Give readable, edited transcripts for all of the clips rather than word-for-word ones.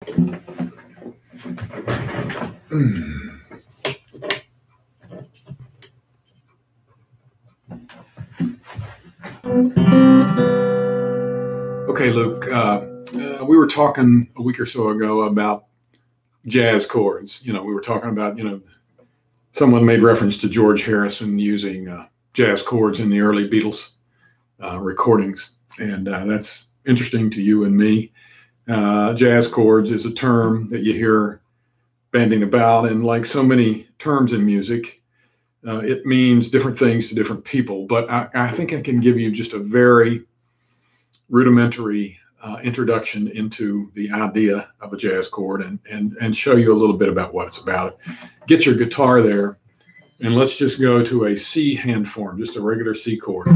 Okay, Luke, we were talking a week or so ago about jazz chords. We were talking about, someone made reference to George Harrison using jazz chords in the early Beatles recordings. And that's interesting to you and me. Jazz chords is a term that you hear bandying about. And like so many terms in music, it means different things to different people. But I think I can give you just a very rudimentary introduction into the idea of a jazz chord and show you a little bit about what it's about. Get your guitar there, and let's just go to a C hand form, just a regular C chord.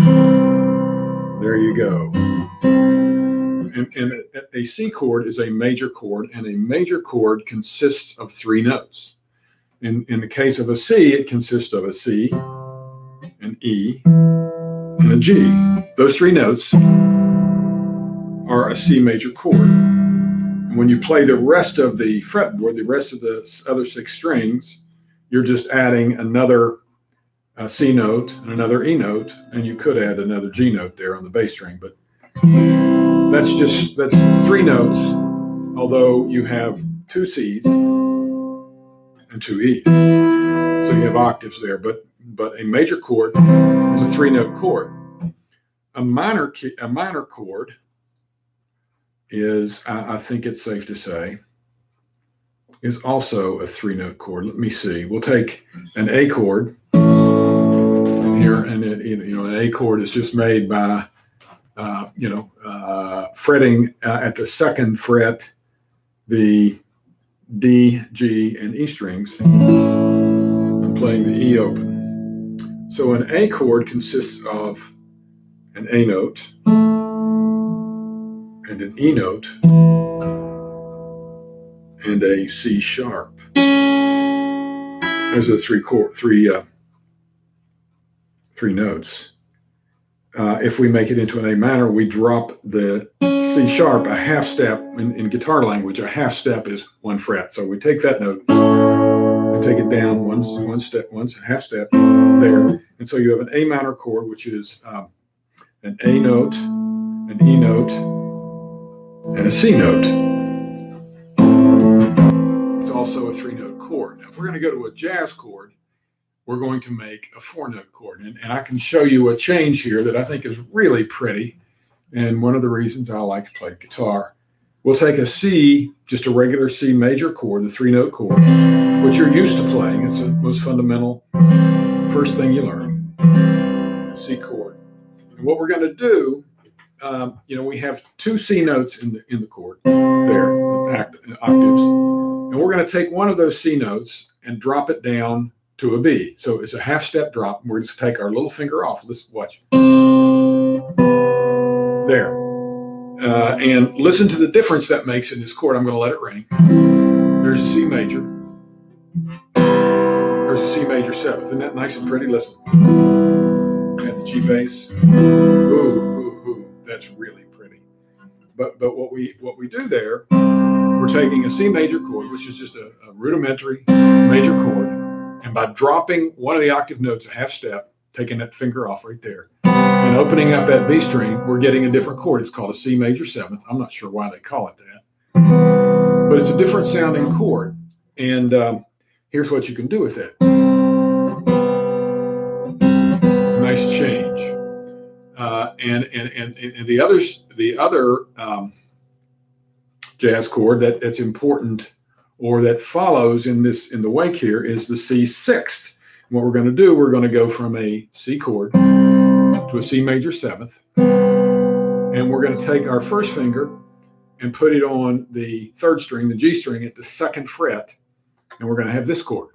There you go. And a C chord is a major chord, and a major chord consists of three notes. In the case of a C, it consists of a C, an E, and a G. Those three notes are a C major chord. And when you play the rest of the fretboard, the rest of the other six strings, you're just adding another C note and another E note, and you could add another G note there on the bass string, but that's three notes, although you have two C's and two E's. So you have octaves there, but a major chord is a three-note chord. A minor chord is, I think it's safe to say, is also a three-note chord. Let me see. We'll take an A chord here, and an A chord is just made by fretting at the second fret the D, G, and E strings and playing the E open. So an A chord consists of an A note and an E note and a C sharp. Those are the three notes. If we make it into an A minor, we drop the C sharp a half step. In guitar language, a half step is one fret. So we take that note and take it down one half step there. And so you have an A minor chord, which is an A note, an E note, and a C note. It's also a three-note chord. Now, if we're going to go to a jazz chord, we're going to make a four-note chord. And I can show you a change here that I think is really pretty. And one of the reasons I like to play guitar. We'll take a C, just a regular C major chord, the three-note chord, which you're used to playing. It's the most fundamental first thing you learn, a C chord. And what we're going to do, we have two C notes in the chord there, octaves. And we're going to take one of those C notes and drop it down to a B. So it's a half step drop. And we're just take our little finger off. Let's watch. There. And listen to the difference that makes in this chord. I'm going to let it ring. There's a C major. There's a C major seventh. Isn't that nice and pretty? Listen. At the G bass. Ooh. That's really pretty. But what we do there, we're taking a C major chord, which is just a rudimentary major chord, and by dropping one of the octave notes a half step, taking that finger off right there, and opening up that B string, we're getting a different chord. It's called a C major seventh. I'm not sure why they call it that, but it's a different sounding chord. And here's what you can do with it. Nice change. And the other jazz chord that's important, or that follows in the wake here, is the C sixth. And what we're going to do, we're going to go from a C chord to a C major seventh, and we're going to take our first finger and put it on the third string, the G string, at the second fret, and we're going to have this chord.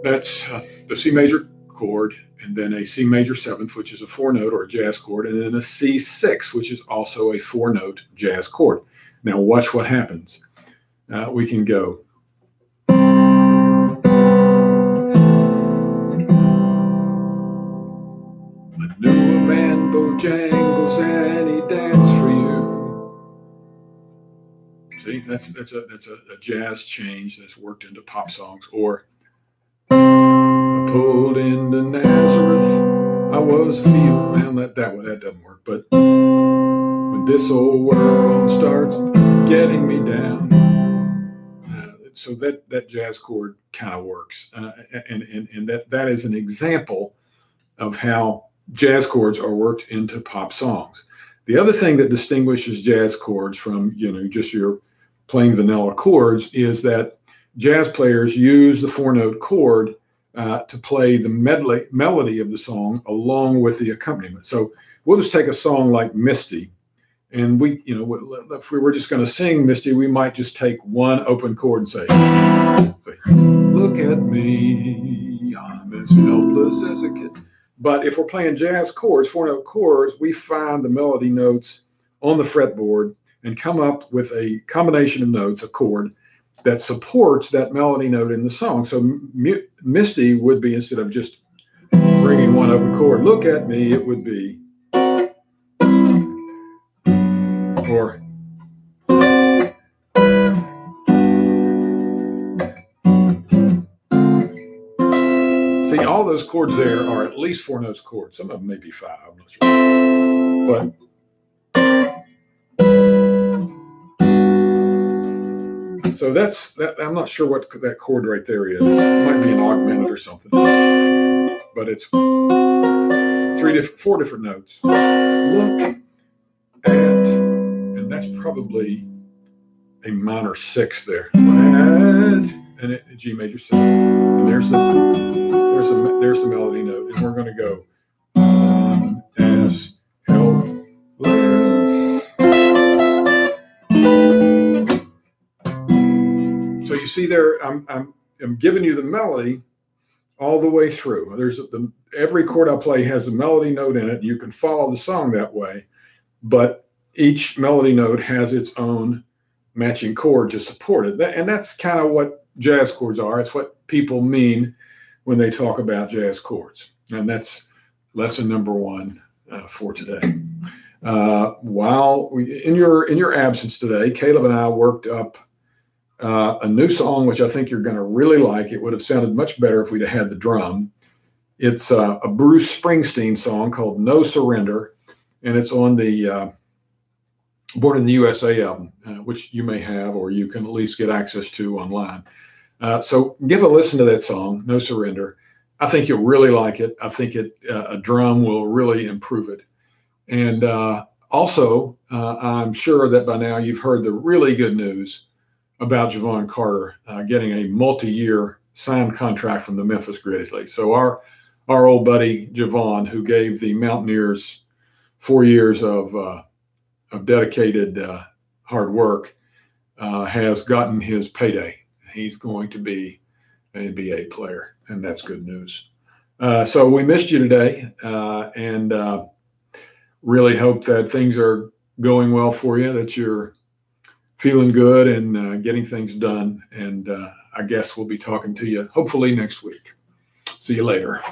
That's the C major chord, and then a C major seventh, which is a four note or a jazz chord, and then a C6, which is also a four note jazz chord. Now watch what happens. We can go. I knew a man Bojangles and he danced for you. See, that's a jazz change that's worked into pop songs. Or I pulled into Nazareth, I was a field man. That doesn't work. But when this old world starts getting me down, so that jazz chord kind of works, and that is an example of how jazz chords are worked into pop songs. The other thing that distinguishes jazz chords from just your plain vanilla chords is that jazz players use the 4-note chord to play the melody of the song along with the accompaniment. So we'll just take a song like Misty, and if we were just going to sing Misty, we might just take one open chord and say, look at me, I'm as helpless as a kid. But if we're playing jazz chords, 4-note chords, we find the melody notes on the fretboard and come up with a combination of notes, a chord, that supports that melody note in the song. So Misty would be, instead of just bringing one open chord, look at me, it would be, or see, all those chords there are at least 4 notes chords. Some of them may be 5, I'm not sure. But so that's that. I'm not sure what that chord right there is. It might be an augmented or something. But it's 4 different notes. Look at, and that's probably a minor 6 there. And a G major 7. And there's the melody note, and we're going to go as helpless. So you see there, I'm giving you the melody all the way through. Every chord I play has a melody note in it. You can follow the song that way, but each melody note has its own matching chord to support it. And that's kind of what jazz chords are. It's what people mean when they talk about jazz chords. And that's lesson number 1 for today. While in your absence today, Caleb and I worked up a new song, which I think you're going to really like. It would have sounded much better if we'd have had the drum. It's a Bruce Springsteen song called No Surrender, and it's on the Born in the USA album, which you may have, or you can at least get access to online. So give a listen to that song, No Surrender. I think you'll really like it. I think a drum will really improve it. And also, I'm sure that by now you've heard the really good news about Javon Carter getting a multi-year signed contract from the Memphis Grizzlies. So our old buddy Javon, who gave the Mountaineers 4 years of dedicated hard work, has gotten his payday. He's going to be an NBA player, and that's good news. So we missed you today, and really hope that things are going well for you, that you're feeling good and getting things done. And I guess we'll be talking to you hopefully next week. See you later.